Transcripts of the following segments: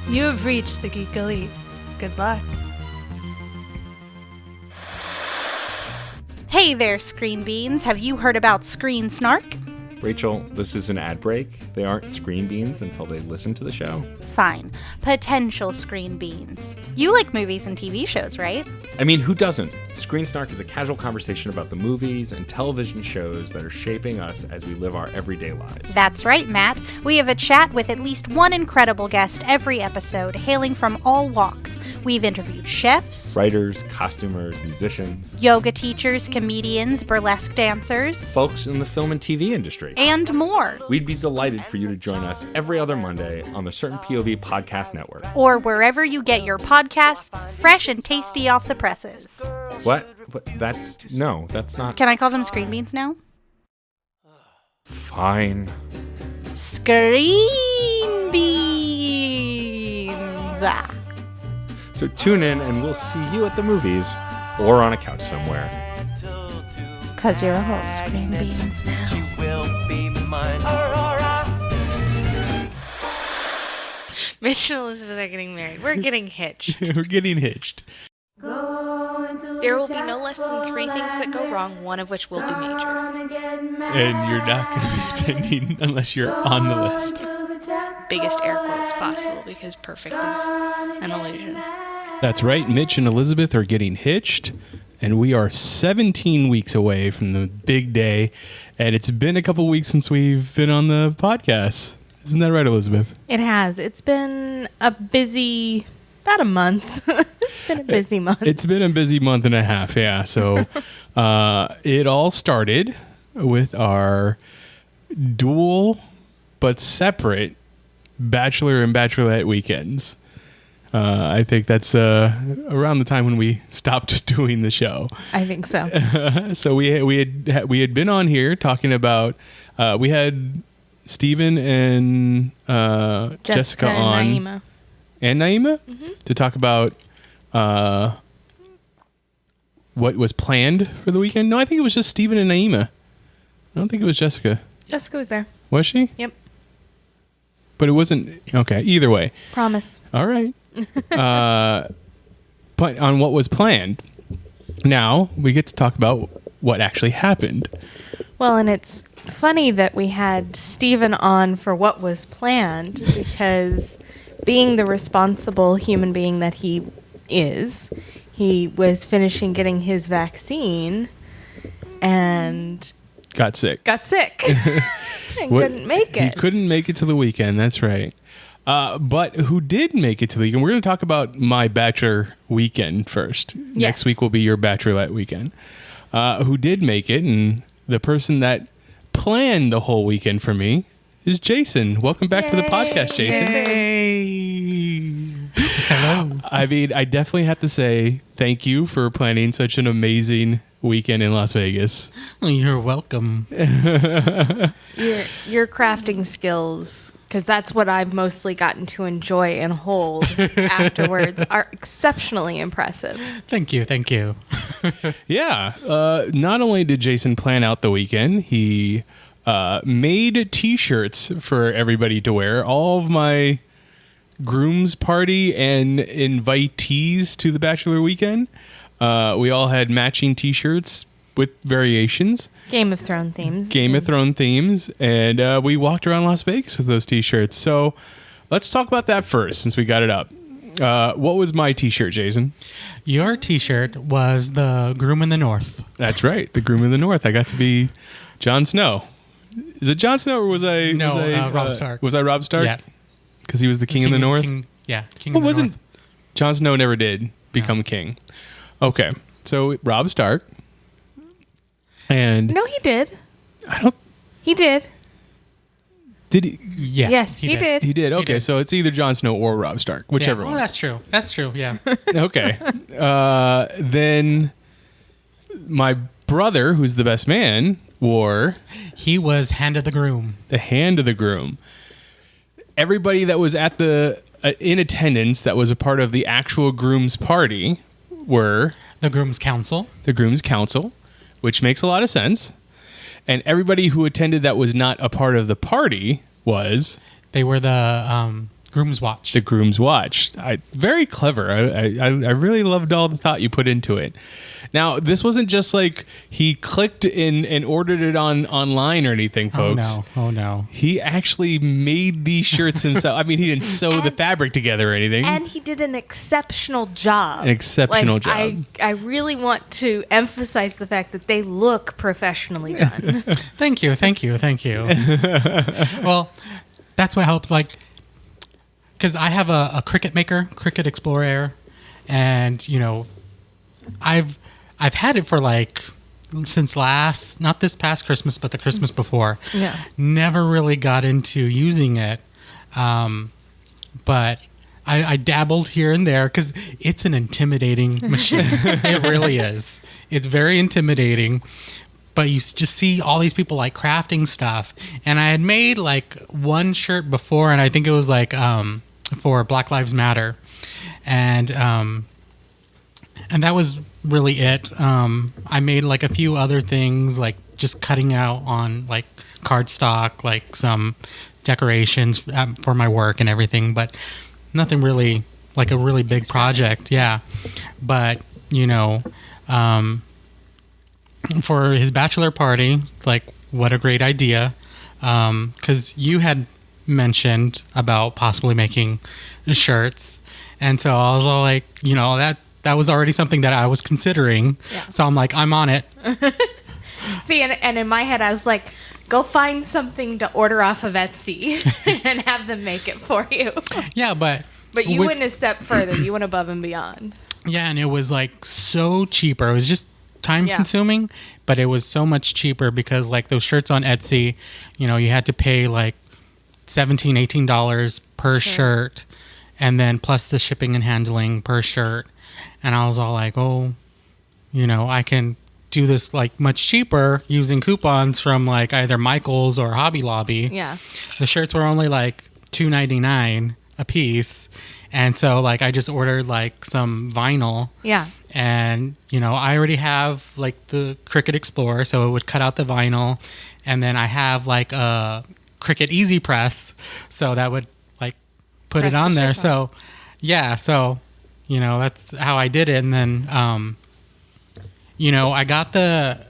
You have reached the Geek Elite. Good luck. Hey there, Screen Beans. Have you heard about Screen Snark? Rachel, this is an ad break. They aren't screen beans until they listen to the show. Fine. Potential Screen Beans. You like movies and TV shows, right? I mean, who doesn't? Screen Snark is a casual conversation about the movies and television shows that are shaping us as we live our everyday lives. That's right, Matt. We have a chat with at least one incredible guest every episode, hailing from all walks. We've interviewed chefs, Writers, costumers, musicians, yoga teachers, comedians, burlesque dancers, folks in the film and TV industry, and more. We'd be delighted for you to join us every other Monday on the Certain POV Podcast Network. Or wherever you get your podcasts, fresh and tasty off the presses. What? That's not... Can I call them Screen Beans now? Fine. Screen Beans! So tune in and we'll see you at the movies or on a couch somewhere. 'Cause you're all Screen Beans now. She will be mine. Mitch and Elizabeth are getting married. We're getting hitched. We're getting hitched. There will be no less than 3 things that go wrong, one of which will be major. And you're not going to be attending unless you're on the list. Biggest air quotes possible, because perfect is an illusion. That's right. Mitch and Elizabeth are getting hitched, and we are 17 weeks away from the big day. And it's been a couple weeks since we've been on the podcast. Isn't that right, Elizabeth? It has. It's been a busy, about a month. Been a busy month. It's been a busy month and a half, yeah. So it all started with our dual but separate Bachelor and Bachelorette weekends. I think that's around the time when we stopped doing the show. I think so. So we had been on here talking about we had Steven and Jessica on Naima. And Naima to talk about what was planned for the weekend. No, I think it was just Steven and Naima. I don't think it was Jessica. Jessica was there. Was she? Yep. But it wasn't. Okay, either way. Promise. All right. But on what was planned, now we get to talk about what actually happened. Well, and it's funny that we had Steven on for what was planned, because being the responsible human being that he is, he was finishing getting his vaccine and got sick. And couldn't make it. He couldn't make it to the weekend. That's right. But who did make it to the weekend? We're going to talk about my Bachelor weekend first. Yes. Next week will be your Bachelorette weekend. Who did make it, and the person that planned the whole weekend for me is Jason. Welcome back to the podcast, Jason. Hey. Hello. I mean, I definitely have to say thank you for planning such an amazing weekend in Las Vegas. Well, you're welcome. Your crafting skills, because that's what I've mostly gotten to enjoy and hold afterwards, are exceptionally impressive. Thank you. Yeah. Not only did Jason plan out the weekend, he made T-shirts for everybody to wear. All of my groom's party and invitees to the Bachelor weekend, we all had matching T-shirts with variations. Game of Thrones themes. And we walked around Las Vegas with those T-shirts. So let's talk about that first, since we got it up. What was my T-shirt, Jason? Your T-shirt was the Groom in the North. That's right, the Groom in the North. I got to be Jon Snow. Is it Jon Snow, or was I? Robb Stark. Was I Robb Stark? Yeah, because he was the king in the North. King Well, of the wasn't North. Jon Snow never did become king? Okay, so Robb Stark, and No, he did. I don't. He did. Did he? Yeah. Yes, he did. He did. Okay, did. so it's either Jon Snow or Robb Stark, whichever Yeah. one. Oh, that's true. That's true. Yeah. Okay. Then my brother, who's the best man, wore He was Hand of the Groom. the Hand of the Groom. Everybody that was at the in attendance that was a part of the actual groom's party were The Groom's Council. the groom's council, which makes a lot of sense. And everybody who attended that was not a part of the party was They were the Groom's watch. The groom's watch. Very clever. I really loved all the thought you put into it. Now, this wasn't just like he clicked in and ordered it online or anything, folks. Oh no. He actually made these shirts himself. I mean, he didn't sew the fabric together or anything. And he did an exceptional job. An exceptional job. I really want to emphasize the fact that they look professionally done. Thank you. Well, that's what helps. Like, because I have a Cricut Maker, Cricut Explorer, and I've had it for like since not this past Christmas, but the Christmas before. Yeah. Never really got into using it, but I dabbled here and there because it's an intimidating machine. It really is. It's very intimidating. But you just see all these people like crafting stuff. And I had made like one shirt before, and I think it was like for Black Lives Matter. And that was really it. I made like a few other things, like just cutting out on like cardstock, like some decorations for my work and everything, but nothing really like a really big project. Yeah. But, for his bachelor party, like what a great idea. Because you had mentioned about possibly making shirts. And so I was all like, that was already something that I was considering. Yeah. So I'm like, I'm on it. See, and in my head, I was like, go find something to order off of Etsy and have them make it for you. Yeah, but you went a step further. You went above and beyond. Yeah, and it was like so cheaper. It was just time consuming, but it was so much cheaper because like those shirts on Etsy, you had to pay like $17-18 per shirt, and then plus the shipping and handling per shirt. And I was all like, I can do this like much cheaper using coupons from like either Michael's or Hobby Lobby. Yeah. The shirts were only like $2.99 a piece. And so like I just ordered like some vinyl. Yeah. And, I already have like the Cricut Explorer, so it would cut out the vinyl. And then I have like a Cricut Easy Press, so that would like put it on there. So, yeah, so, that's how I did it. And then, I got the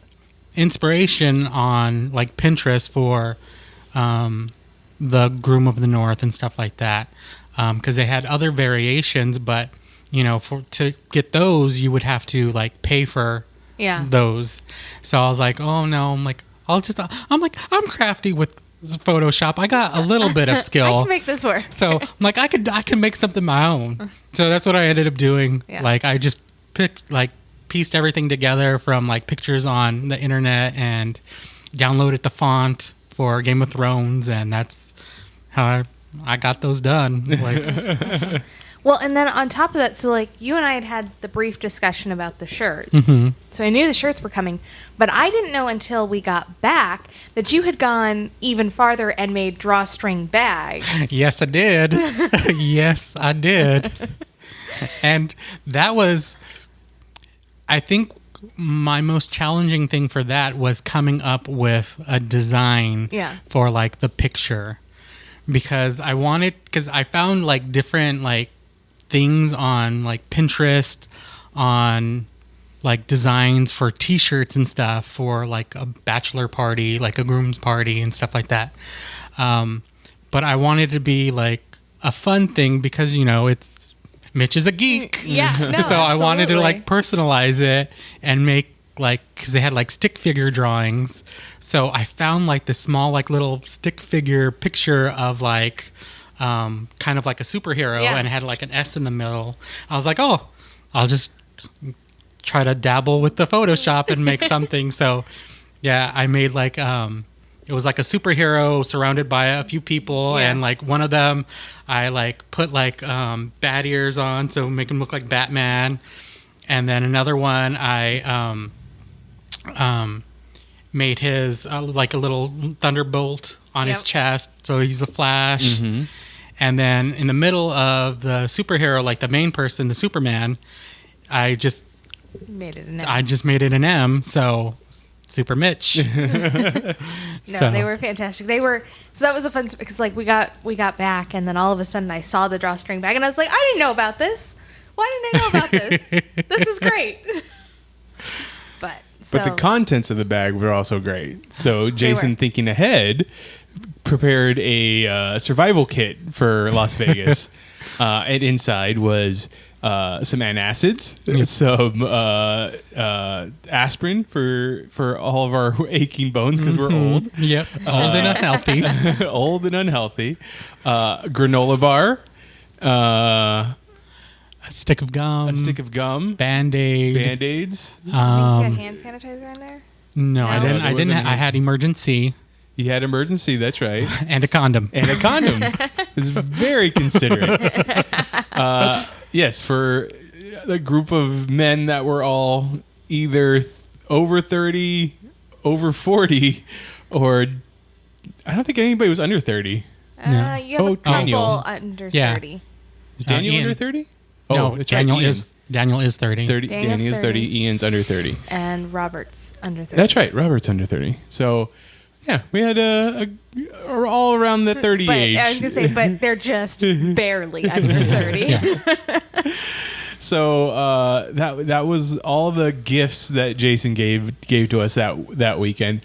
inspiration on like Pinterest for the Groom of the North and stuff like that, because they had other variations, but to get those, you would have to like pay for those. So I was like, oh no, I'm crafty with Photoshop. I got a little bit of skill. I can make this work. So I'm like, I can make something my own. So that's what I ended up doing. Yeah. Like I just pieced everything together from like pictures on the internet and downloaded the font for Game of Thrones, and that's how I got those done. Like. Well, and then on top of that, so like you and I had the brief discussion about the shirts. Mm-hmm. So I knew the shirts were coming, but I didn't know until we got back that you had gone even farther and made drawstring bags. Yes, I did. Yes, I did. And that was, I think my most challenging thing for that was coming up with a design for like the picture, because I found like different like things on like Pinterest on like designs for t-shirts and stuff for like a bachelor party, like a groom's party and stuff like that. But I wanted to be like a fun thing because, it's Mitch is a geek. Yeah. No, so absolutely. I wanted to like personalize it and make like, because they had like stick figure drawings. So I found like this small like little stick figure picture of like kind of like a superhero, and it had like an S in the middle. I was like, oh, I'll just try to dabble with the Photoshop and make something. So yeah, I made like it was like a superhero surrounded by a few people, and like one of them I like put like bat ears on so make him look like Batman, and then another one I made his like a little thunderbolt on his chest, so he's a Flash. Mm-hmm. And then in the middle of the superhero, like the main person, the Superman, I just made it an M. So Super Mitch. No, they were fantastic. They were, so that was a fun, because like we got back, and then all of a sudden I saw the drawstring bag, and I was like, I didn't know about this. Why didn't I know about this? This is great. But the contents of the bag were also great. So Jason, thinking ahead, prepared a survival kit for Las Vegas, and inside was some antacids, some aspirin for all of our aching bones because we're old. Yep, old and unhealthy. Old and unhealthy. Granola bar. A stick of gum. Band-Aid. Band-Aids. I think you had hand sanitizer in there? No, I didn't. I had emergency. You had emergency, that's right. And a condom. It's very considerate. Yes, for the group of men that were all either over 30, over 40, or I don't think anybody was under 30. No. You have a couple Daniel. under Yeah. 30. Is Daniel Ian. under 30? No, that's Daniel right, Ian. Daniel is 30. Daniel's Danny is 30. Ian's under 30. And Robert's under 30. That's right. Robert's under 30. So, yeah, we had are all around the 30 But age. I was going to say, but they're just barely under 30. So that was all the gifts that Jason gave to us that weekend.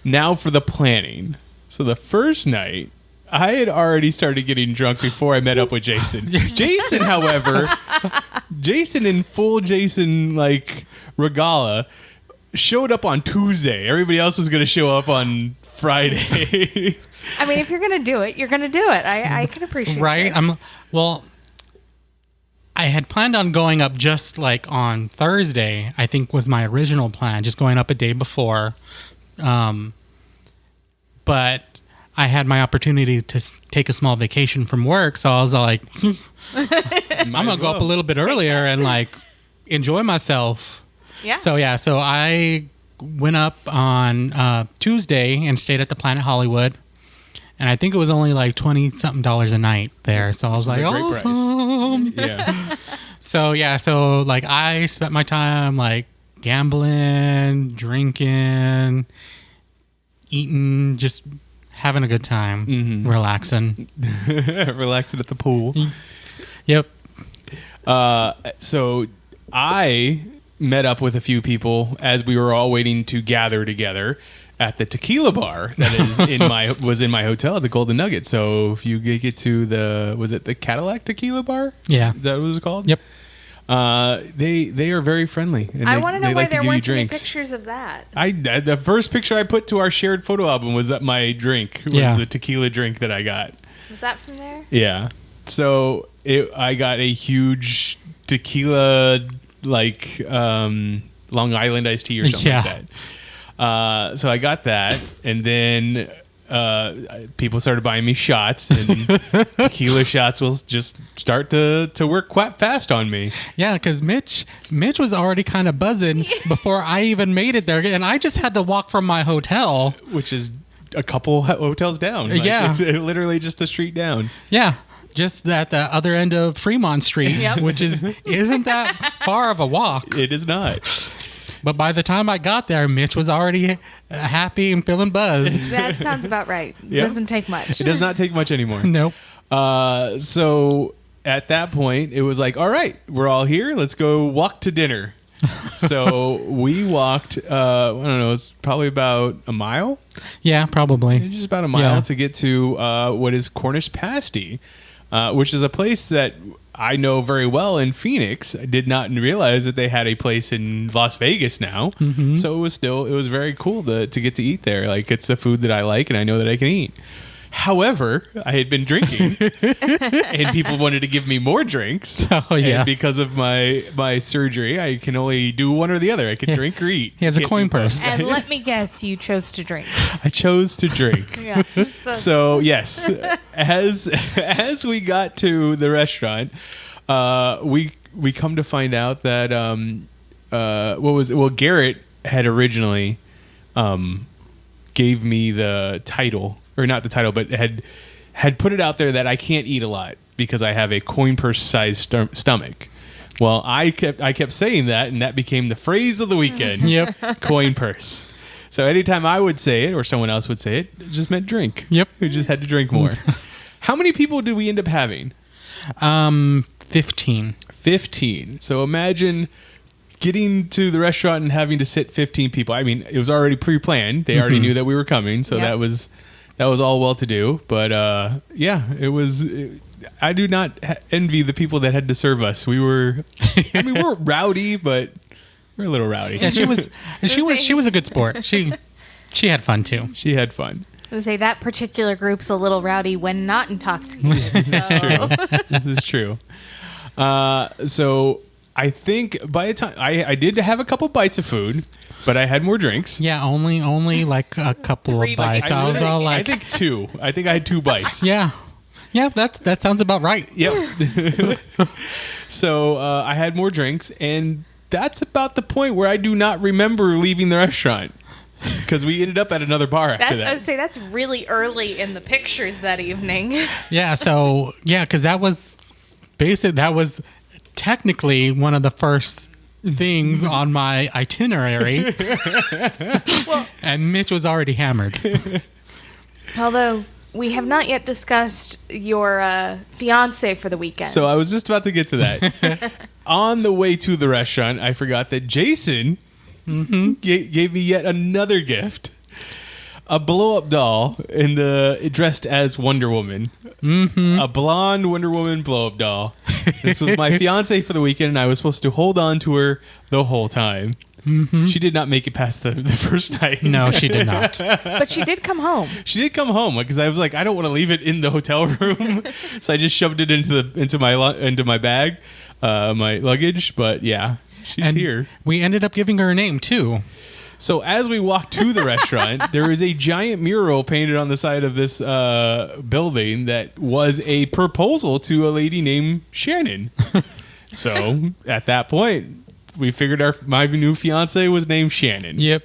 Now for the planning. So the first night, I had already started getting drunk before I met up with Jason. Jason, however, in full Jason like regala, showed up on Tuesday. Everybody else was going to show up on Friday. I mean, if you're going to do it, you're going to do it. I can appreciate Right? this. I had planned on going up just like on Thursday, I think was my original plan, just going up a day before. But I had my opportunity to take a small vacation from work, so I was like, I'm going to go up a little bit earlier and like enjoy myself. Yeah. So I went up on Tuesday and stayed at the Planet Hollywood. And I think it was only like $20-something a night there. So I was like, a great price. awesome. Yeah. So like I spent my time like gambling, drinking, eating, just having a good time, relaxing. Relaxing at the pool. Yep. So I met up with a few people as we were all waiting to gather together at the tequila bar that is in my hotel at the Golden Nugget. So if you get to was it the Cadillac Tequila Bar? Yeah. Is that what it's called? Yep. They are very friendly. And I want to know why like there give you weren't any drinks. pictures of that. The first picture I put to our shared photo album was that my drink was Yeah. the tequila drink that I got. Was that from there? Yeah. So I got a huge tequila like Long Island iced tea or something like that. So I got that, and then people started buying me shots, and tequila shots will just start to work quite fast on me. Yeah, because Mitch was already kind of buzzing before I even made it there, and I just had to walk from my hotel, Which is a couple hotels down. Like, Yeah. It's literally just a street down. Yeah, just at the other end of Fremont Street, which isn't that far of a walk. It is not. But by the time I got there, Mitch was already happy and feeling buzzed. That sounds about right. Yeah. Doesn't take much. It does not take much anymore. Nope. So at that point, it was like, all right, we're all here. Let's go walk to dinner. So we walked, I don't know, it's probably about a mile. Yeah, probably. Just about a mile to get to what is Cornish Pasty, which is a place that I know very well in Phoenix. I did not realize that they had a place in Las Vegas now. So it was very cool to get to eat there. Like, it's the food that I like and I know that I can eat. However, I had been drinking and people wanted to give me more drinks. Oh, yeah. And because of my surgery, I can only do one or the other. I can drink or eat. He has a Can't coin do both. purse. And let me guess, you chose to drink. I chose to drink. Yeah. So yes, as we got to the restaurant, we come to find out that Garrett had originally gave me the title, or not the title, but had put it out there that I can't eat a lot because I have a coin purse sized stomach. Well, I kept saying that, and that became the phrase of the weekend. Yep. Coin purse. So anytime I would say it or someone else would say it, it just meant drink. Yep. We just had to drink more. How many people did we end up having? 15. 15. So imagine getting to the restaurant and having to sit 15 people. I mean, it was already pre-planned. They already knew that we were coming, so that was all well to do. But it was. I do not envy the people that had to serve us. We were rowdy, but we're a little rowdy. Yeah, she was a good sport. She had fun too. She had fun. I was gonna say that particular group's a little rowdy when not intoxicated. So. This is true. So I think by the time I did have a couple bites of food, but I had more drinks. Yeah, only like a couple of bites. I was all like, I think 2. I think I had 2 bites. Yeah, that sounds about right. Yep. So I had more drinks, and that's about the point where I do not remember leaving the restaurant. Because we ended up at another bar after that. I would say that's really early in the pictures that evening. Yeah, so, because that was technically one of the first things on my itinerary. And Mitch was already hammered. Although, we have not yet discussed your fiance for the weekend. So I was just about to get to that. On the way to the restaurant, I forgot that Jason... gave me yet another gift. A blow-up doll dressed as Wonder Woman. A blonde Wonder Woman blow-up doll. This was my fiance for the weekend, and I was supposed to hold on to her the whole time. She did not make it past the first night. No, she did not. But she did come home. She did come home because I was like, I don't want to leave it in the hotel room, so I just shoved it into my bag, my luggage. But yeah. She's here. We ended up giving her a name, too. So as we walked to the restaurant, there is a giant mural painted on the side of this building that was a proposal to a lady named Shannon. So at that point, we figured my new fiance was named Shannon. Yep.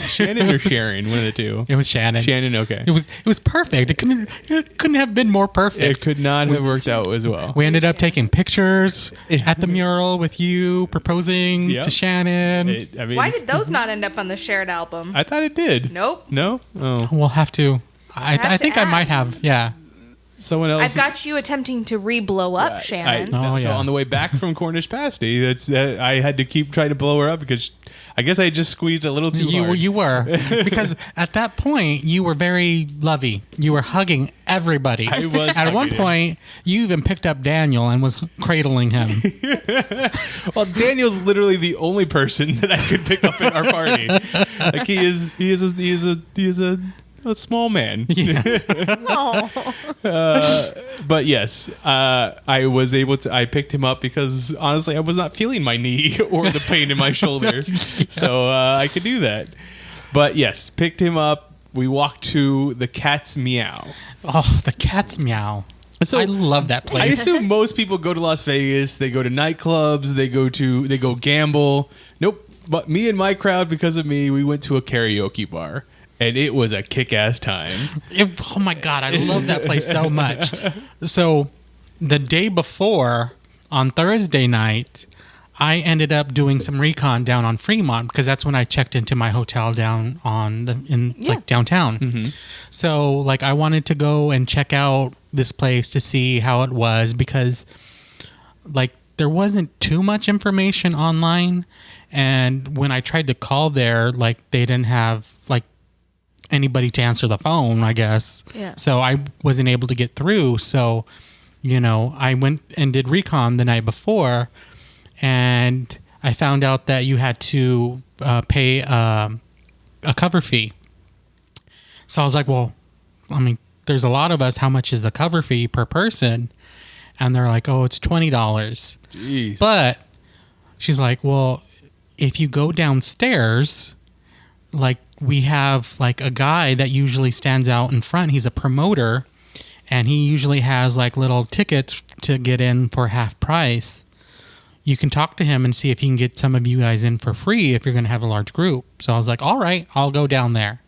Shannon or Sharon, one of the two. It was Shannon. Shannon, okay. It was perfect. It couldn't have been more perfect. It could not have worked out as well. We ended up taking pictures at the mural with you proposing to Shannon. Why did those not end up on the shared album? I thought it did. Nope. No? Oh. We'll have to. I think I might have. Yeah. Someone else. I've got you attempting to re-blow up Shannon. So on the way back from Cornish Pasty, I had to keep trying to blow her up because I guess I just squeezed a little too hard. You were. Because at that point, you were very lovey. You were hugging everybody. I was. At one point, you even picked up Daniel and was cradling him. Well, Daniel's literally the only person that I could pick up at our party. Like he is a small man. Yeah. But yes, I picked him up because honestly, I was not feeling my knee or the pain in my shoulder. So I could do that. But yes, picked him up. We walked to the Cat's Meow. Oh, the Cat's Meow. So I love that place. I assume most people go to Las Vegas. They go to nightclubs. They go gamble. Nope. But me and my crowd, because of me, we went to a karaoke bar. And it was a kick-ass time. Oh, my God. I love that place so much. So the day before, on Thursday night, I ended up doing some recon down on Fremont because that's when I checked into my hotel down like downtown. Mm-hmm. So like I wanted to go and check out this place to see how it was because like there wasn't too much information online. And when I tried to call there, like they didn't have like anybody to answer the phone, I guess. Yeah. So I wasn't able to get through. So, I went and did recon the night before, and I found out that you had to pay a cover fee. So I was like, well, I mean, there's a lot of us. How much is the cover fee per person? And they're like, oh, it's $20. Jeez. But she's like, well, if you go downstairs, like we have like a guy that usually stands out in front. He's a promoter, and he usually has like little tickets to get in for half price. You can talk to him and see if he can get some of you guys in for free if you're going to have a large group. So I was like, all right, I'll go down there.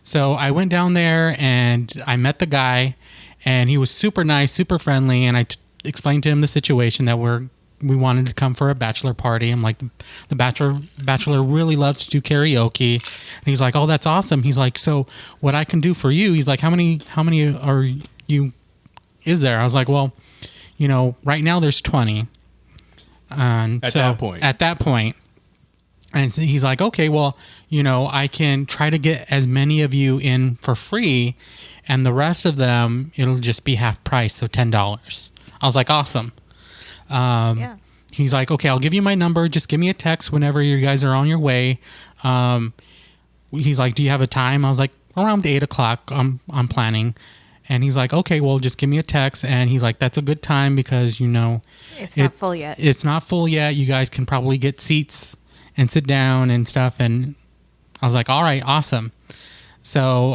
So I went down there and I met the guy, and he was super nice, super friendly. And I explained to him the situation that we're we wanted to come for a bachelor party. I'm like, the bachelor really loves to do karaoke. And he's like, oh, that's awesome. He's like, so what I can do for you? He's like, how many are you? Is there? I was like, well, right now there's 20. And At that point. And so he's like, okay, well, I can try to get as many of you in for free, and the rest of them, it'll just be half price, so $10. I was like, awesome. He's like, okay, I'll give you my number. Just give me a text whenever you guys are on your way. He's like, do you have a time? I was like, around 8 o'clock, I'm planning. And he's like, okay, well, just give me a text. And he's like, that's a good time because, it's not full yet. It's not full yet. You guys can probably get seats and sit down and stuff. And I was like, all right, awesome. So,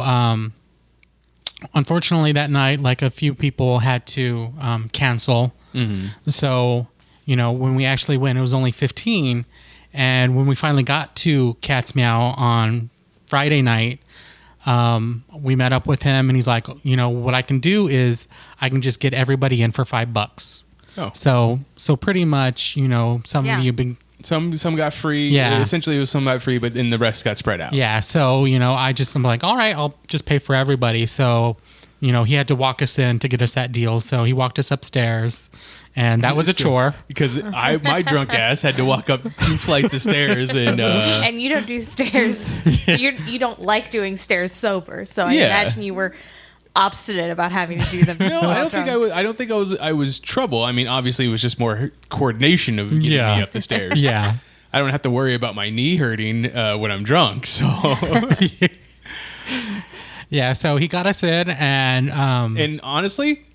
unfortunately that night, like a few people had to cancel. Mm-hmm. So, when we actually went, it was only 15. And when we finally got to Cat's Meow on Friday night, we met up with him and he's like, what I can do is I can just get everybody in for $5. Oh. So pretty much, some of you been... Some got free. Yeah. Essentially, it was some got free, but then the rest got spread out. Yeah. So, I'm like, all right, I'll just pay for everybody. So, he had to walk us in to get us that deal. So he walked us upstairs, and that was a chore. Because my drunk ass had to walk up 2 flights of stairs. And you don't do stairs. You don't like doing stairs sober. So I imagine you were obstinate about having to do them. No, I don't think I was. I don't think I was trouble. I mean, obviously, it was just more coordination of getting me up the stairs. Yeah, I don't have to worry about my knee hurting when I'm drunk. So, yeah. So he got us in, and honestly,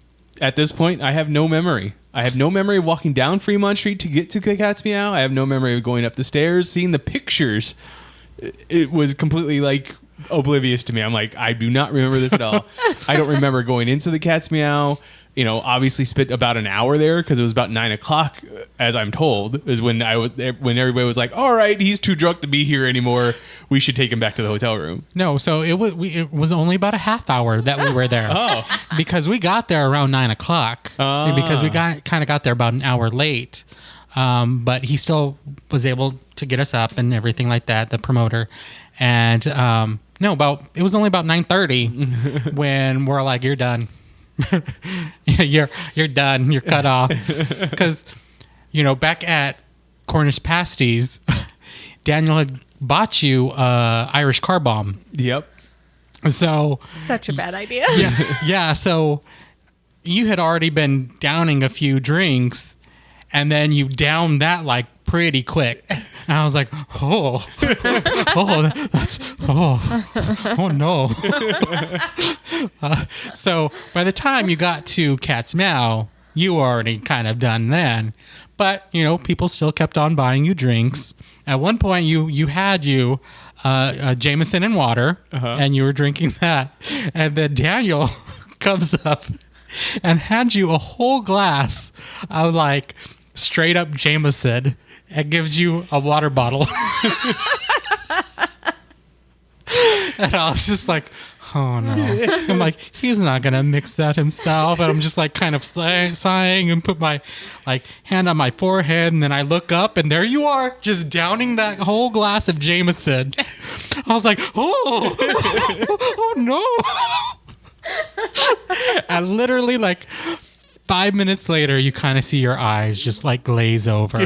at this point, I have no memory. I have no memory of walking down Fremont Street to get to Cat's Meow. I have no memory of going up the stairs, seeing the pictures. It was completely like oblivious to me. I'm like, I do not remember this at all. I don't remember going into the Cat's Meow. Obviously spent about an hour there because it was about 9 o'clock, as I'm told, is when everybody was like, all right, he's too drunk to be here anymore. We should take him back to the hotel room. No, so it was only about a half hour that we were there. Because we got there around 9 o'clock because we kind of got there about an hour late. But he still was able to get us up and everything like that, the promoter. And it was only about 9:30 when we're like, you're done. you're done. You're cut off. Because, back at Cornish Pasties, Daniel had bought you Irish car bomb. Yep. So Such a bad idea. Yeah. So you had already been downing a few drinks, and then you downed that like pretty quick. And I was like, oh no. So by the time you got to Cat's Meow, you were already kind of done then. But, people still kept on buying you drinks. At one point, you had Jameson and water, and you were drinking that. And then Daniel comes up and hands you a whole glass of like straight up Jameson and gives you a water bottle. And I was just like, oh no. I'm like, he's not gonna mix that himself. And I'm just like kind of sighing and put my like hand on my forehead, and then I look up and there you are, just downing that whole glass of Jameson. I was like, oh no. And literally like 5 minutes later, you kind of see your eyes just like glaze over.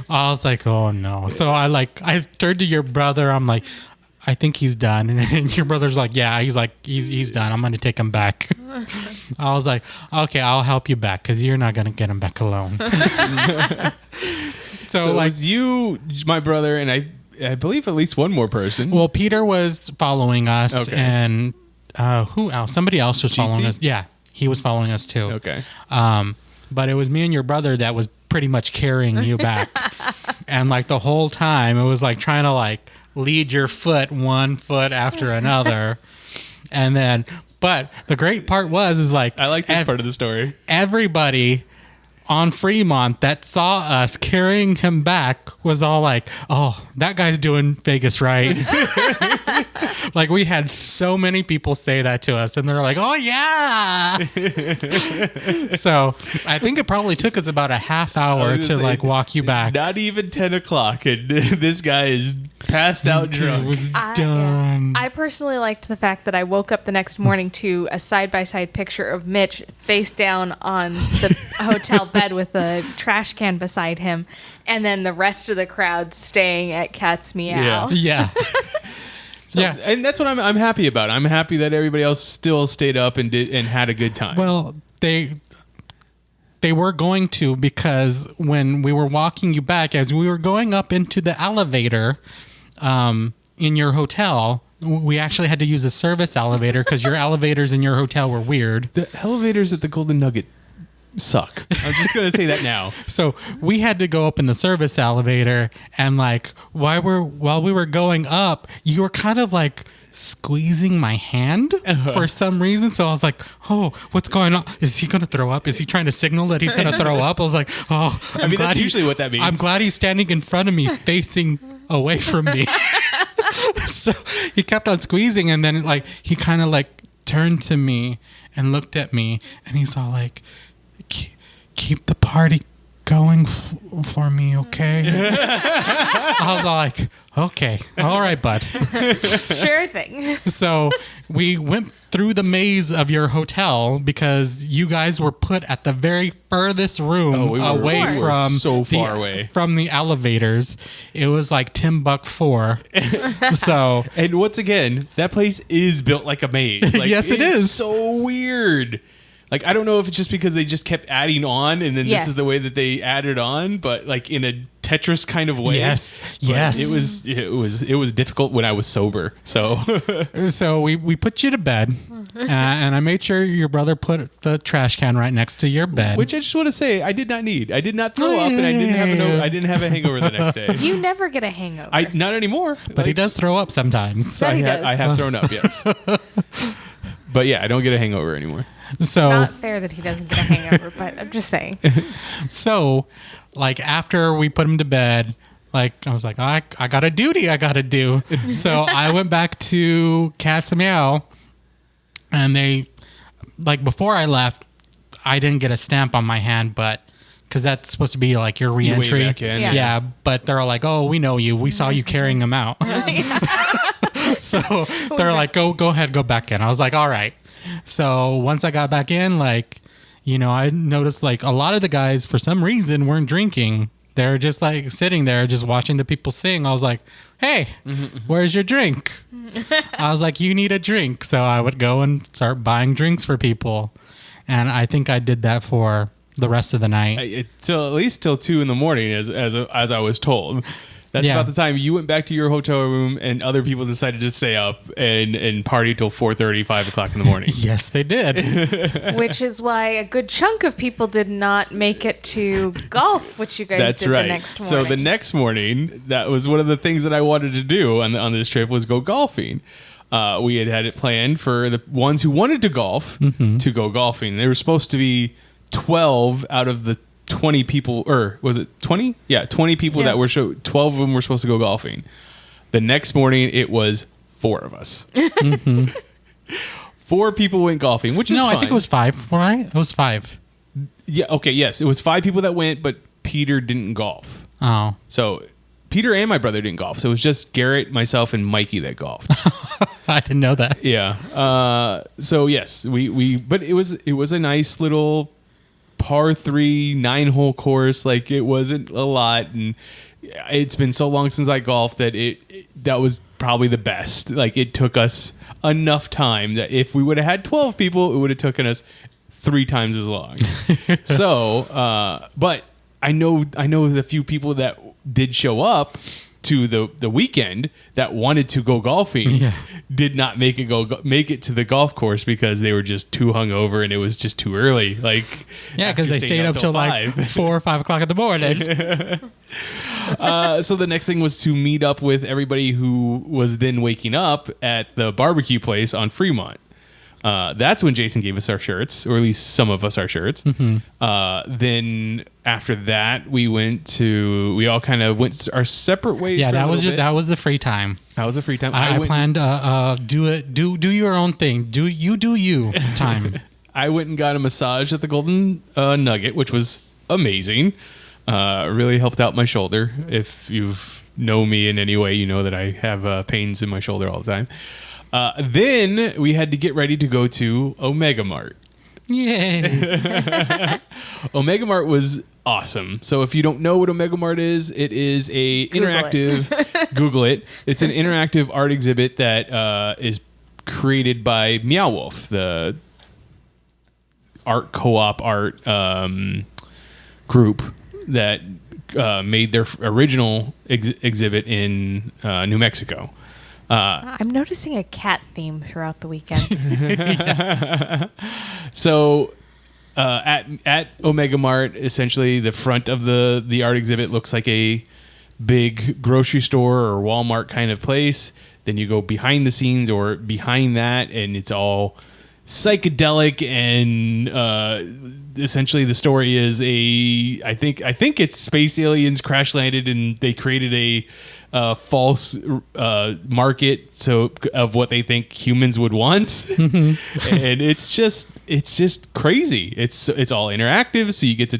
I was like, oh no. So I turned to your brother. I'm like, I think he's done. And your brother's like, yeah, he's done. I'm going to take him back. I was like, okay, I'll help you back because you're not going to get him back alone. So like, it was you, my brother, and I believe at least one more person. Well, Peter was following us, okay. And who else? Somebody else was following us. Yeah, he was following us too. Okay. But it was me and your brother that was pretty much carrying you back. And like the whole time, it was like trying to like lead your foot one foot after another. And then, but the great part is like, I like this part of the story. Everybody on Fremont that saw us carrying him back was all like, oh, that guy's doing Vegas right. Like, we had so many people say that to us, and they're like, oh, yeah. So I think it probably took us about a half hour to, like, walk you back. Not even 10 o'clock, and this guy is passed out drunk. Done. I personally liked the fact that I woke up the next morning to a side-by-side picture of Mitch face down on the hotel bed with a trash can beside him, and then the rest of the crowd staying at Cat's Meow. Yeah. Yeah. And that's what I'm happy about. I'm happy that everybody else still stayed up and had a good time. Well, they were going to, because when we were walking you back, as we were going up into the elevator in your hotel, we actually had to use a service elevator because your elevators in your hotel were weird. The elevators at the Golden Nugget suck. I'm just going to say that now. So we had to go up in the service elevator, and like while we were going up, you were kind of like squeezing my hand for some reason. So I was like, oh, what's going on? Is he going to throw up? Is he trying to signal that he's going to throw up? I was like, oh, I mean, that's usually what that means. I'm glad he's standing in front of me, facing away from me. So he kept on squeezing, and then like he kind of like turned to me and looked at me, and he's all like, keep the party going for me, okay? I was all like, okay, all right, bud. Sure thing. So we went through the maze of your hotel because you guys were put at the very furthest room away from so far away from the elevators. It was like Timbuk 4. So, and once again, that place is built like a maze. Like, yes, it is. So weird. Like, I don't know if it's just because they just kept adding on, and then this is the way that they added on, but like in a Tetris kind of way. Yes, but yes. It was difficult when I was sober. So we put you to bed, and I made sure your brother put the trash can right next to your bed. Which I just want to say, I did not need. I did not throw up, and I didn't have a hangover the next day. You never get a hangover. Not anymore. But he does throw up sometimes. So I have thrown up, yes. But yeah, I don't get a hangover anymore. So it's not fair that he doesn't get a hangover, but I'm just saying. So, like, after we put him to bed, like, I was like, I got a duty I got to do. So I went back to Cat's Meow, and they, like, before I left, I didn't get a stamp on my hand, but because that's supposed to be like your reentry. Way back in. Yeah, but they're like, oh, we know you. We saw you carrying him out. So they're like, go ahead, go back in. I was like, all right. So once I got back in, like, you know, I noticed like a lot of the guys for some reason weren't drinking. They're just like sitting there just watching the people sing. I was like, hey, where's your drink? I was like, you need a drink. So I would go and start buying drinks for people. And I think I did that for the rest of the night. Till at least till 2 a.m, as I was told. That's about the time you went back to your hotel room, and other people decided to stay up and party till 4:30, 5 o'clock in the morning. Yes, they did. Which is why a good chunk of people did not make it to golf, which you guys did the next morning. So the next morning, that was one of the things that I wanted to do on this trip was go golfing. We had it planned for the ones who wanted to golf to go golfing. There were supposed to be 12 out of the 20 people, or was it 20? Yeah, 20 people that were 12 of them were supposed to go golfing. The next morning, it was 4 of us. 4 people went golfing, which is fine. I think it was 5, right? It was 5. Yeah, okay, yes. It was 5 people that went, but Peter didn't golf. Oh. So Peter and my brother didn't golf. So it was just Garrett, myself, and Mikey that golfed. I didn't know that. Yeah. So yes, but it was a nice little par 3 9-hole course. Like, it wasn't a lot, and it's been so long since I golfed that that was probably the best. Like, it took us enough time that if we would have had 12 people, it would have taken us 3 times as long. So, but I know the few people that did show up to the weekend that wanted to go golfing did not make it to the golf course because they were just too hungover and it was just too early. Like, because they stayed up till 5. Like 4 or 5 o'clock in the morning. So the next thing was to meet up with everybody who was then waking up at the barbecue place on Fremont. That's when Jason gave us our shirts, or at least some of us our shirts. Then after that, we all kind of went our separate ways. Yeah, for that a little bit. that was the free time. That was the free time. I planned do your own thing. Do you time. I went and got a massage at the Golden Nugget, which was amazing. Really helped out my shoulder. If you've know me in any way, you know that I have pains in my shoulder all the time. Then we had to get ready to go to Omega Mart. Yay. Omega Mart was awesome. So if you don't know what Omega Mart is, it is a interactive Google it. It's an interactive art exhibit that is created by Meow Wolf, the art co-op art group that made their original exhibit in New Mexico. I'm noticing a cat theme throughout the weekend. So at Omega Mart, essentially the front of the art exhibit looks like a big grocery store or Walmart kind of place. Then you go behind the scenes or behind that, and it's all psychedelic, and essentially the story is I think it's space aliens crash landed and they created a false market of what they think humans would want. And it's just crazy. It's all interactive, so you get to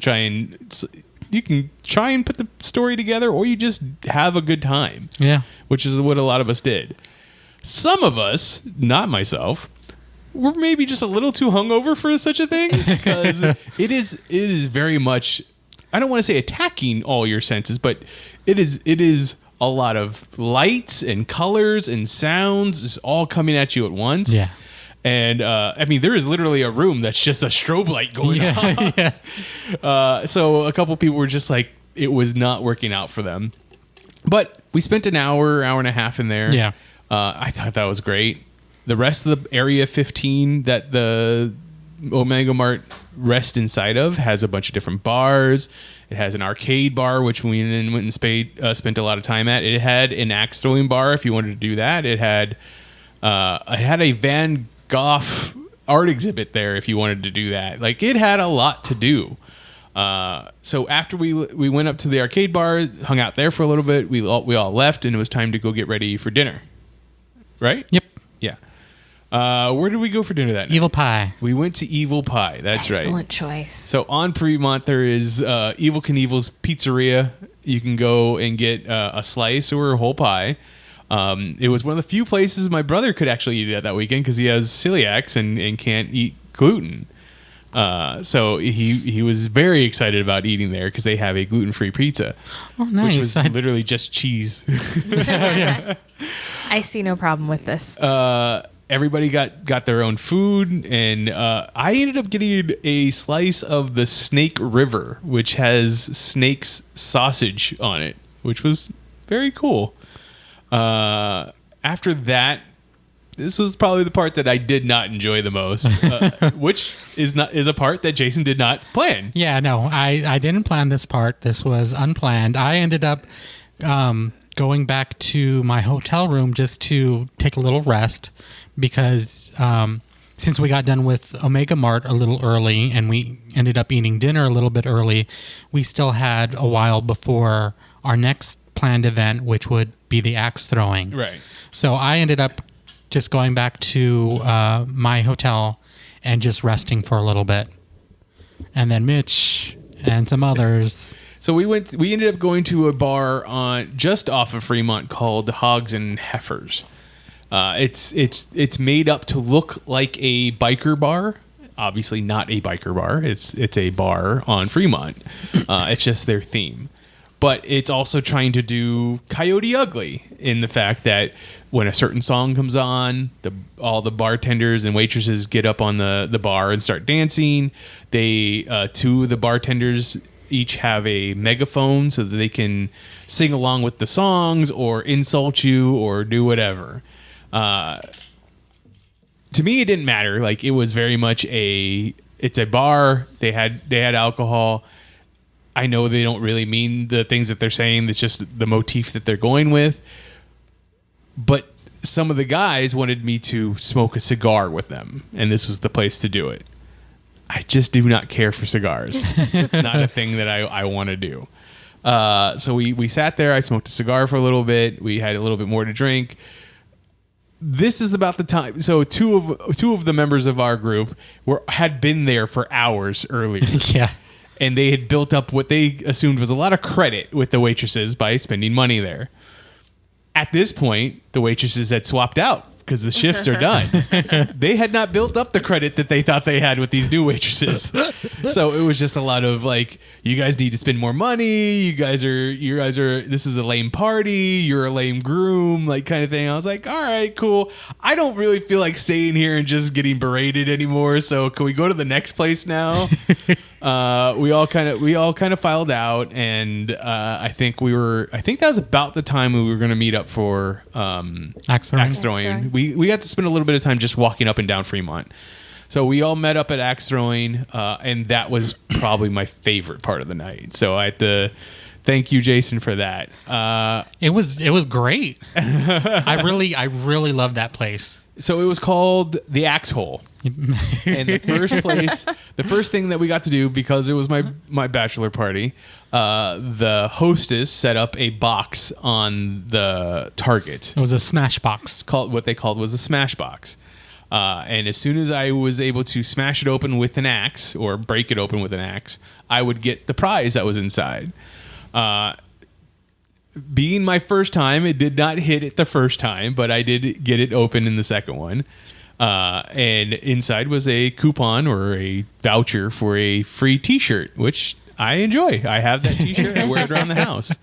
you can try and put the story together, or you just have a good time. Yeah. Which is what a lot of us did. Some of us, not myself, we're maybe just a little too hungover for such a thing, because it is very much, I don't want to say attacking all your senses, but it is a lot of lights and colors and sounds just all coming at you at once. Yeah. And I mean, there is literally a room that's just a strobe light going on. Yeah. So a couple people were just like, it was not working out for them. But we spent an hour and a half in there. Yeah. I thought that was great. The rest of the Area 15 that the Omega Mart rests inside of has a bunch of different bars. It has an arcade bar, which we then went and spent a lot of time at. It had an axe throwing bar if you wanted to do that. It had a Van Gogh art exhibit there if you wanted to do that. Like, it had a lot to do. So after we went up to the arcade bar, hung out there for a little bit, we all left, and it was time to go get ready for dinner. Right? Yep. Yeah. Where did we go for dinner that night? Evil Pie. We went to Evil Pie. That's right. Excellent choice. So on Fremont, there is Evil Knievel's Pizzeria. You can go and get a slice or a whole pie. It was one of the few places my brother could actually eat at that weekend because he has celiacs and can't eat gluten. So he was very excited about eating there because they have a gluten-free pizza. Oh, nice. Which was literally just cheese. I see no problem with this. Everybody got their own food, and I ended up getting a slice of the Snake River, which has snake's sausage on it, which was very cool. After that, this was probably the part that I did not enjoy the most, which is a part that Jason did not plan. Yeah, no, I didn't plan this part. This was unplanned. I ended up going back to my hotel room just to take a little rest because since we got done with Omega Mart a little early and we ended up eating dinner a little bit early, we still had a while before our next planned event, which would be the axe throwing. Right. So I ended up just going back to my hotel and just resting for a little bit. And then Mitch and some others. So we ended up going to a bar just off of Fremont called Hogs and Heifers. It's made up to look like a biker bar. Obviously not a biker bar. It's a bar on Fremont. It's just their theme. But it's also trying to do Coyote Ugly in the fact that when a certain song comes on, all the bartenders and waitresses get up on the bar and start dancing. Two of the bartenders each have a megaphone so that they can sing along with the songs or insult you or do whatever. To me, it didn't matter. Like, it was very much it's a bar. They had alcohol. I know they don't really mean the things that they're saying. It's just the motif that they're going with. But some of the guys wanted me to smoke a cigar with them, and this was the place to do it. I just do not care for cigars. It's not a thing that I want to do. So we sat there. I smoked a cigar for a little bit. We had a little bit more to drink. This is about the time. So two of the members of our group had been there for hours earlier. Yeah. And they had built up what they assumed was a lot of credit with the waitresses by spending money there. At this point, the waitresses had swapped out because the shifts are done. They had not built up the credit that they thought they had with these new waitresses. So it was just a lot of like, you guys need to spend more money. You guys are, this is a lame party. You're a lame groom, like kind of thing. I was like, all right, cool. I don't really feel like staying here and just getting berated anymore. So can we go to the next place now? We all kind of filed out, and I think that was about the time we were going to meet up for Axe Throwing. We got to spend a little bit of time just walking up and down Fremont. So we all met up at Axe Throwing, and that was probably my favorite part of the night. So I had to thank you, Jason, for that. It was great. I really loved that place. So it was called the Axe Hole. And the first thing that we got to do, because it was my bachelor party, the hostess set up a box on the target. It was a smash box. What they called was a smash box. And as soon as I was able to smash it open with an axe or break it open with an axe, I would get the prize that was inside. Being my first time, it did not hit it the first time, but I did get it open in the second one. And inside was a coupon or a voucher for a free t-shirt, which I enjoy. I have that t-shirt. I wear it around the house.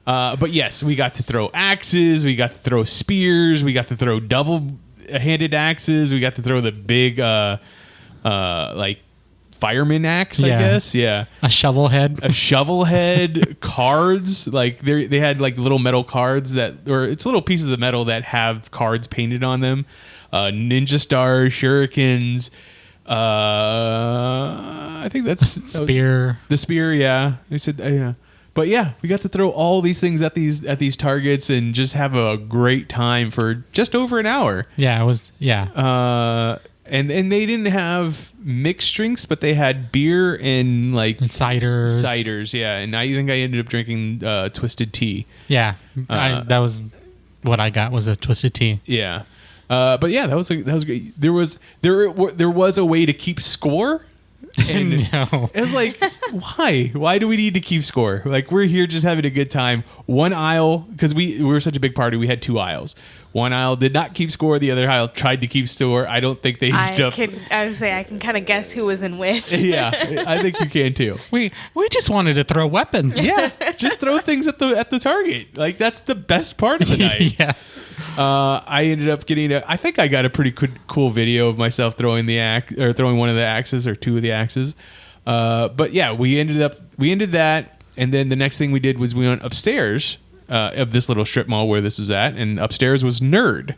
But yes, we got to throw axes. We got to throw spears. We got to throw double-handed axes. We got to throw the big, like, fireman axe, I guess. Yeah. A shovel head, cards. Like they had like little metal cards it's little pieces of metal that have cards painted on them. Ninja stars, shurikens. I think the spear. Yeah. They said, yeah. But yeah, we got to throw all these things at these targets and just have a great time for just over an hour. Yeah, it was. Yeah. And they didn't have mixed drinks, but they had beer and like ciders, yeah. And I think I ended up drinking twisted tea. Yeah, that was what I got, was a twisted tea. Yeah, but yeah, that was great. There was a way to keep score. And no. It was like, why? Why do we need to keep score? Like, we're here just having a good time. One aisle, because we were such a big party, we had two aisles. One aisle did not keep score. The other aisle tried to keep score. I don't think they ended up. I would say I can kind of guess who was in which. Yeah, I think you can too. We just wanted to throw weapons. Yeah, just throw things at the target. Like, that's the best part of the night. Yeah. I ended up getting I think I got a pretty cool video of myself throwing the axe, or throwing one of the axes, or two of the axes. But yeah, we ended that, and then the next thing we did was we went upstairs of this little strip mall where this was at, and upstairs was Nerd,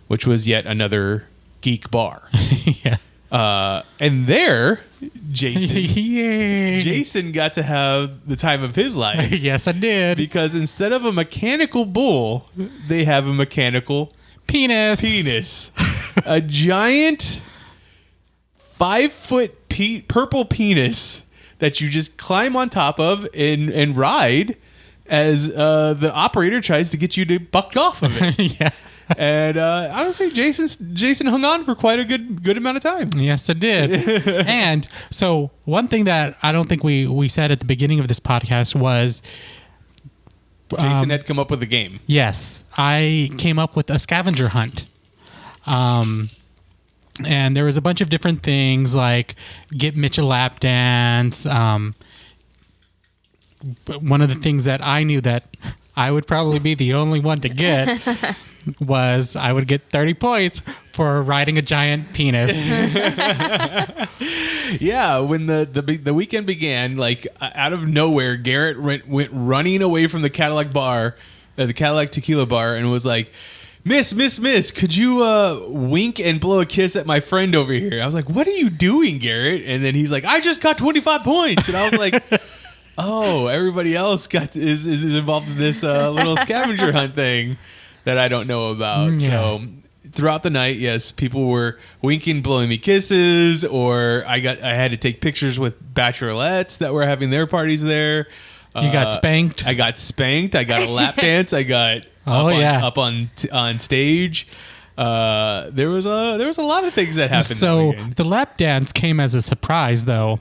which was yet another geek bar. Yeah. And there, Jason got to have the time of his life. Yes, I did. Because instead of a mechanical bull, they have a mechanical penis. A giant 5-foot purple penis that you just climb on top of and ride as the operator tries to get you to buck off of it. Yeah. And honestly, Jason hung on for quite a good amount of time. Yes, it did. And so one thing that I don't think we said at the beginning of this podcast was Jason had come up with a game. Yes, I came up with a scavenger hunt. And there was a bunch of different things like get Mitch a lap dance. One of the things that I knew that I would probably be the only one to get was I would get 30 points for riding a giant penis. Yeah, when the weekend began, like out of nowhere, Garrett went running away from the Cadillac bar, the Cadillac Tequila bar, and was like, Miss, could you wink and blow a kiss at my friend over here? I was like, what are you doing, Garrett? And then he's like, I just got 25 points. And I was like, oh, everybody else is involved in this little scavenger hunt thing. that I don't know about. Yeah. So throughout the night, yes, people were winking, blowing me kisses, or I had to take pictures with bachelorettes that were having their parties there. You got spanked. I got spanked. I got a lap dance. I got up on stage. There was a lot of things that happened. So the lap dance came as a surprise, though,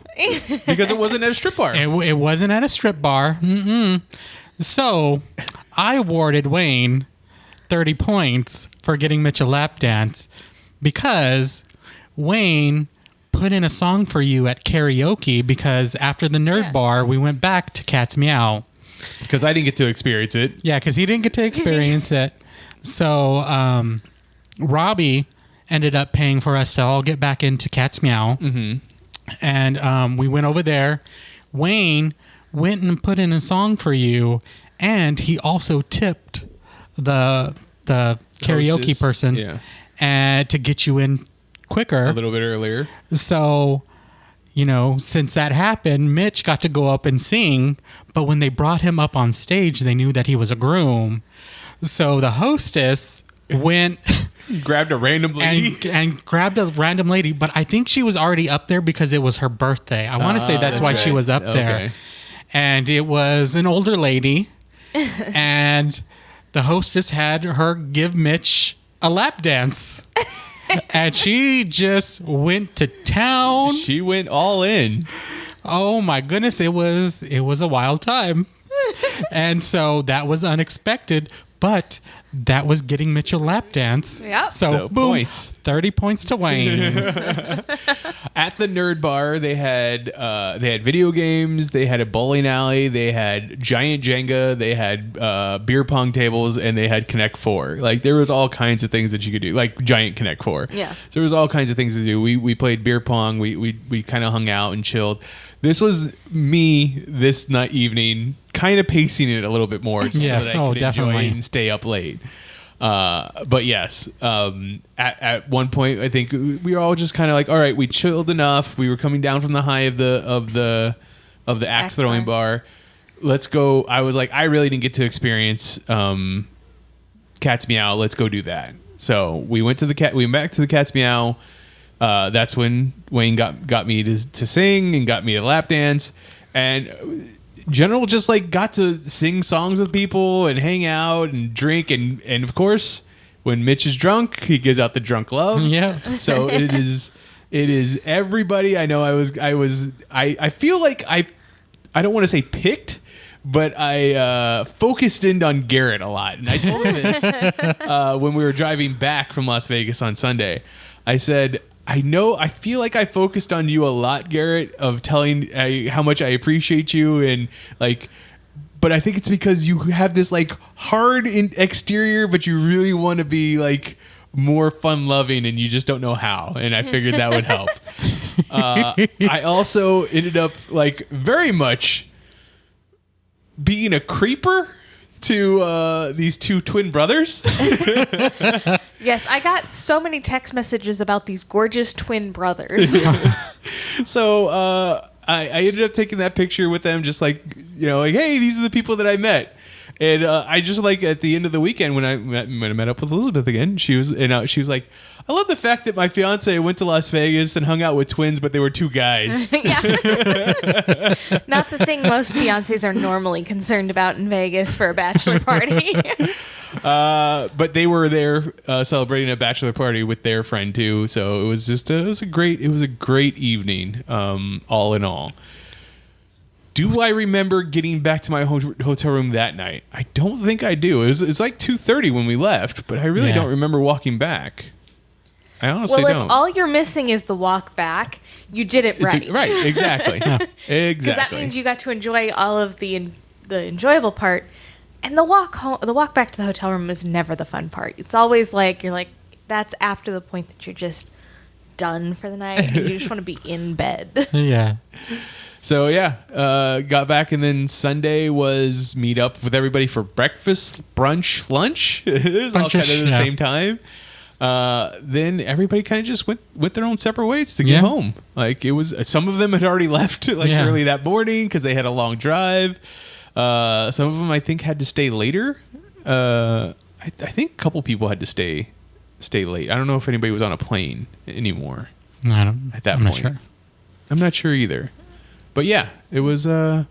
because it wasn't at a strip bar. It wasn't at a strip bar. Mm-mm. So I awarded Wayne 30 points for getting Mitch a lap dance because Wayne put in a song for you at karaoke, because after the nerd bar, we went back to Cat's Meow. Because I didn't get to experience it. Yeah, because he didn't get to experience it. So Robbie ended up paying for us to all get back into Cat's Meow. Mm-hmm. And we went over there. Wayne went and put in a song for you, and he also tipped the karaoke person and to get you in quicker. A little bit earlier. So, since that happened, Mitch got to go up and sing, but when they brought him up on stage, they knew that he was a groom. So the hostess went... grabbed a random lady. And grabbed a random lady, but I think she was already up there because it was her birthday. I want to say that's why she was up there. And it was an older lady, and the hostess had her give Mitch a lap dance. And she just went to town. She went all in. Oh my goodness, it was a wild time. And so that was unexpected, but that was getting Mitch a lap dance. Yeah. So boom, points. 30 points to Wayne. At the nerd bar, they had video games, they had a bowling alley, they had giant Jenga, they had beer pong tables, and they had Connect 4. Like, there was all kinds of things that you could do, like giant Connect 4. Yeah. So there was all kinds of things to do. We played beer pong. We kind of hung out and chilled. This was me this night evening, kind of pacing it a little bit more, so Yes, that I could definitely. enjoy and stay up late. But yes, at one point, I think we were all just kind of like, all right, we chilled enough. We were coming down from the high of the axe throwing bar. Let's go. I was like, I really didn't get to experience Cat's Meow. Let's go do that. So we went back to the Cat's Meow. That's when Wayne got me to sing and got me a lap dance, and General just like got to sing songs with people and hang out and drink, and of course when Mitch is drunk, he gives out the drunk love. Yeah. So it is everybody. I know I feel like I don't want to say picked, but I focused in on Garrett a lot, and I told him this when we were driving back from Las Vegas on Sunday. I said, I feel like I focused on you a lot, Garrett, of telling how much I appreciate you, and like, but I think it's because you have this like hard exterior, but you really want to be like more fun loving, and you just don't know how. And I figured that would help. I also ended up like very much being a creeper to these two twin brothers. Yes, I got so many text messages about these gorgeous twin brothers. So I ended up taking that picture with them, just like, like, hey, these are the people that I met. And I just like at the end of the weekend when I met up with Elizabeth again, she was like, I love the fact that my fiance went to Las Vegas and hung out with twins, but they were two guys. Yeah. Not the thing most fiancés are normally concerned about in Vegas for a bachelor party. But they were there celebrating a bachelor party with their friend too. So it was a great evening, all in all. Do I remember getting back to my hotel room that night? I don't think I do. It's like 2:30 when we left, but I really don't remember walking back. I honestly don't. Well, if all you're missing is the walk back, you did it right. Right, exactly. Exactly. Because that means you got to enjoy all of the enjoyable part. And the walk back to the hotel room is never the fun part. It's always like, you're like, that's after the point that you're just done for the night and you just want to be in bed. Yeah. So got back, and then Sunday was meet up with everybody for breakfast, brunch, lunch. It was all kind of the same time. Then everybody kind of just went their own separate ways to get home. Like, it was, some of them had already left early that morning because they had a long drive. Some of them I think had to stay later. I I think a couple people had to stay late. I don't know if anybody was on a plane anymore. At that point. Not sure. I'm not sure either. But yeah, it was a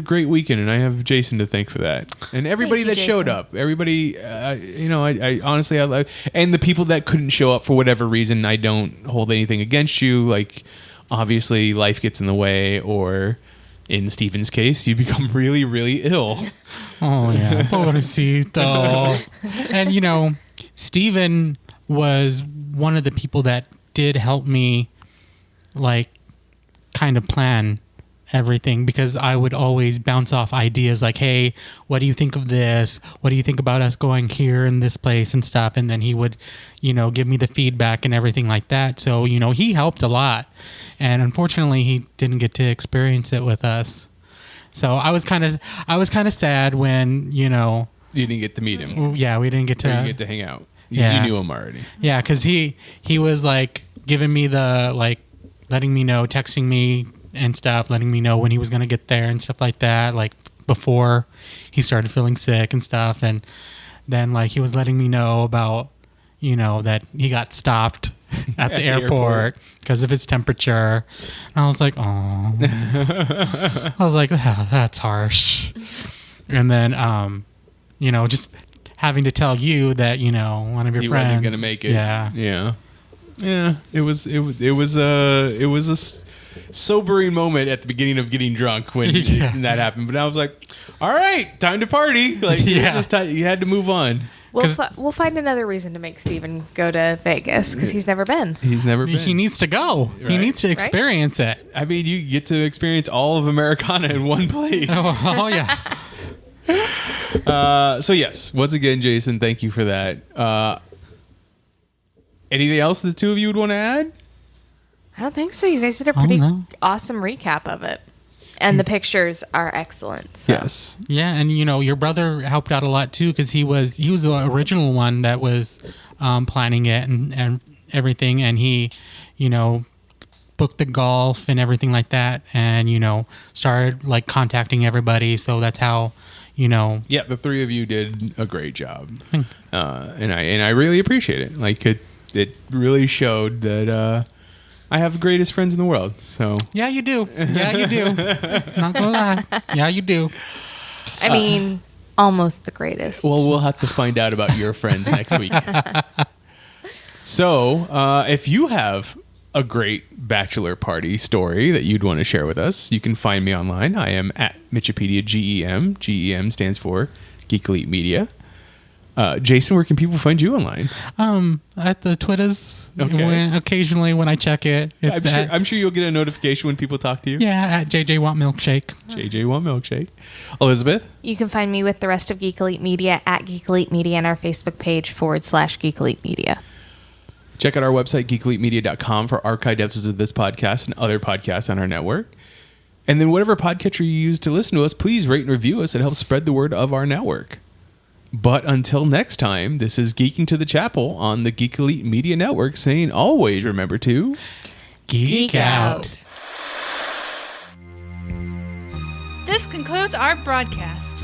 great weekend, and I have Jason to thank for that, and everybody that showed up. Everybody, I honestly, and the people that couldn't show up for whatever reason. I don't hold anything against you. Like, obviously, life gets in the way, or in Stephen's case, you become really, really ill. Oh yeah, pobrecito. And Stephen was one of the people that did help me, like, kind of plan everything, because I would always bounce off ideas like, hey, what do you think of this? What do you think about us going here in this place and stuff? And then he would, give me the feedback and everything like that. So, he helped a lot. And unfortunately, he didn't get to experience it with us. So I was kind of sad when, you didn't get to meet him. Yeah, we didn't get to. You didn't get to hang out. Yeah. You knew him already. Yeah, because he was like giving me the, like, letting me know, texting me and stuff, letting me know when he was going to get there and stuff like that, like before he started feeling sick and stuff. And then, like, he was letting me know about, that he got stopped at the airport because of his temperature. And I was like, oh. I was like, that's harsh. And then, just having to tell you that, one of your friends wasn't going to make it. Yeah. It was a sobering moment at the beginning of getting drunk when that happened. But I was like, all right, time to party. Like, it was just you had to move on. We'll find another reason to make Stephen go to Vegas, because he's never been. He's never been. He needs to go. Right? He needs to experience it. I mean, you get to experience all of Americana in one place. Oh yeah. So yes, once again, Jason, thank you for that. Anything else the two of you would want to add? I don't think so. You guys did a pretty awesome recap of it. And the pictures are excellent. So. Yes. Yeah, and your brother helped out a lot too, because he was the original one that was planning it and everything, and he, booked the golf and everything like that, and started, like, contacting everybody. So that's how. Yeah, the three of you did a great job, and I really appreciate it. Like, it really showed that I have the greatest friends in the world. So yeah, you do. Yeah, you do. Not gonna lie. Yeah, you do. I mean, almost the greatest. Well, we'll have to find out about your friends next week. So, if you have a great bachelor party story that you'd want to share with us, you can find me online. I am at Mitchipedia GEM. GEM stands for Geek Elite Media. Jason, where can people find you online? At the Twitters. Okay. Occasionally when I check it. I'm sure you'll get a notification when people talk to you. Yeah, at JJ Want Milkshake. JJ Want Milkshake. Elizabeth? You can find me with the rest of Geek Elite Media at Geek Elite Media and our Facebook page /Geek Elite Media. Check out our website, geekelitemedia.com, for archived episodes of this podcast and other podcasts on our network. And then whatever podcatcher you use to listen to us, please rate and review us. It helps spread the word of our network. But until next time, this is Geeking to the Chapel on the Geek Elite Media Network, saying always remember to geek out. This concludes our broadcast.